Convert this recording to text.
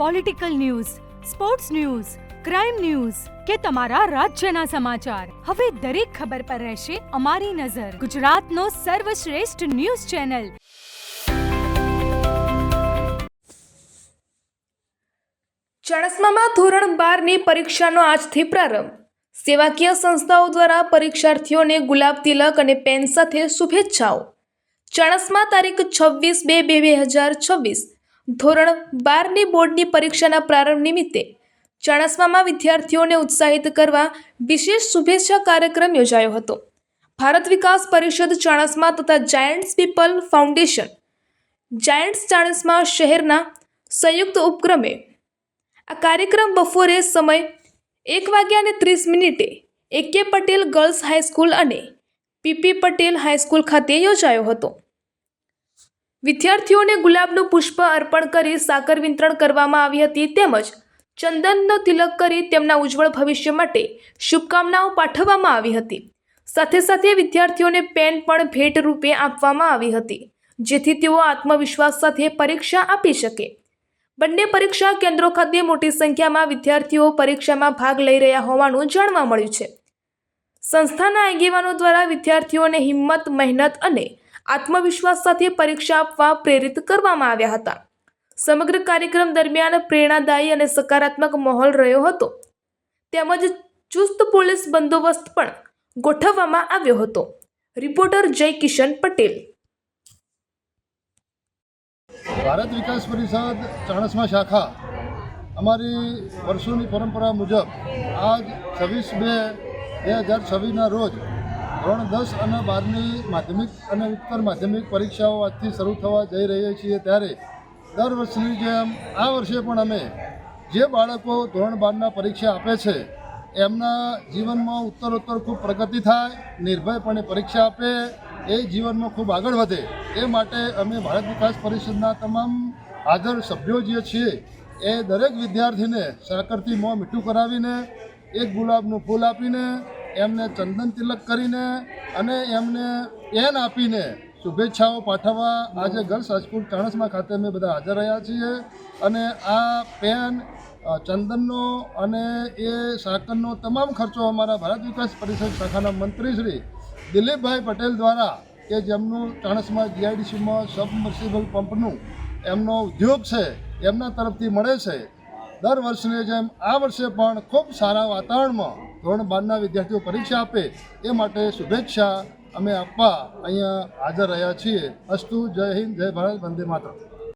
Political news, sports news, crime news કે તમારા રાજ્યના સમાચાર, હવે દરેક ખબર પર રહેશે અમારી નજર. ગુજરાતનો સર્વશ્રેષ્ઠ ન્યૂઝ ચેનલ. ચાણસ્મામાં ધોરણ 12ની પરીક્ષાનો આજથી પ્રારંભ. સેવાકીય સંસ્થાઓ દ્વારા પરીક્ષાર્થીઓને ગુલાબ તિલક અને પેન સાથે શુભેચ્છાઓ. ચાણસ્મા તારીખ 26/2/2026 ધોરણ 12ની બોર્ડની પરીક્ષાના પ્રારંભ નિમિત્તે ચાણસ્મામાં વિદ્યાર્થીઓને ઉત્સાહિત કરવા વિશેષ શુભેચ્છા કાર્યક્રમ યોજાયો હતો. ભારત વિકાસ પરિષદ ચાણસ્મા તથા Giants people foundation Giants Chanasma શહેરના સંયુક્ત ઉપક્રમે આ કાર્યક્રમ બપોરે સમય 1:30 AK પટેલ ગર્લ્સ હાઈસ્કૂલ અને PP પટેલ હાઈસ્કૂલ ખાતે યોજાયો હતો. વિદ્યાર્થીઓને ગુલાબનું પુષ્પ અર્પણ કરી સાકર વિતરણ કરવામાં આવી હતી તેમજ ચંદનનો તિલક કરી તેમના ઉજ્જવળ ભવિષ્ય માટે શુભકામનાઓ પાઠવવામાં આવી હતી. સાથે સાથે વિદ્યાર્થીઓને પેન પણ ભેટ રૂપે આપવામાં આવી હતી જેથી તેઓ આત્મવિશ્વાસ સાથે પરીક્ષા આપી શકે. બંને પરીક્ષા કેન્દ્રો ખાતે મોટી સંખ્યામાં વિદ્યાર્થીઓ પરીક્ષામાં ભાગ લઈ રહ્યા હોવાનું જાણવા મળ્યું છે. સંસ્થાના આગેવાનો દ્વારા વિદ્યાર્થીઓને હિંમત, મહેનત અને આત્મવિશ્વાસ સાથે પરીક્ષા આપવા પ્રેરિત કરવામાં આવ્યા હતા. સમગ્ર કાર્યક્રમ દરમિયાન પ્રેરણાદાયી અને સકારાત્મક માહોલ રહ્યો હતો તેમજ ચુસ્ત પોલીસ બંદોબસ્ત પણ ગોઠવવામાં આવ્યો હતો. રિપોર્ટર જય કિશન પટેલ. ભારત વિકાસ પરિષદ ચાણસ્મા શાખા અમારી વર્ષોની પરંપરા મુજબ આજ 26/2/2026ના રોજ ધોરણ 10 અને 12ની માધ્યમિક અને ઉત્તર માધ્યમિક પરીક્ષાઓ આજથી શરૂ થવા જઈ રહી છીએ ત્યારે દર વર્ષની જેમ આ વર્ષે પણ અમે જે બાળકો ધોરણ 12ના પરીક્ષા આપે છે એમના જીવનમાં ઉત્તરોત્તર ખૂબ પ્રગતિ થાય, નિર્ભયપણે પરીક્ષા આપે, એ જીવનમાં ખૂબ આગળ વધે એ માટે અમે ભારત વિકાસ પરિષદના તમામ હાજર સભ્યો જે છીએ એ દરેક વિદ્યાર્થીને સાકરથી મોં મીઠું કરાવીને એક ગુલાબનું ફૂલ આપીને એમને ચંદન તિલક કરીને અને એમને પેન આપીને શુભેચ્છાઓ પાઠવવા આજે ગર્લ્સ હાઈસ્કૂલ ચાણસ્મા ખાતે અમે બધા હાજર રહ્યા છીએ. અને આ પેન, ચંદનનો અને એ સાકરનો તમામ ખર્ચો અમારા ભારત વિકાસ પરિષદ શાખાના મંત્રી શ્રી દિલીપભાઈ પટેલ દ્વારા કે જેમનું ચાણસ્મા GIDCમાં સબમર્સિબલ પંપનું એમનો ઉદ્યોગ છે એમના તરફથી મળે છે. દર વર્ષની જેમ આ વર્ષે પણ ખૂબ સારા વાતાવરણમાં ધોરણ 12ના વિદ્યાર્થીઓ પરીક્ષા આપે એ માટે શુભેચ્છા અમે આપવા અહીંયા હાજર રહ્યા છીએ. અસ્તુ. જય હિન્દ, જય ભારત, વંદે માતરમ.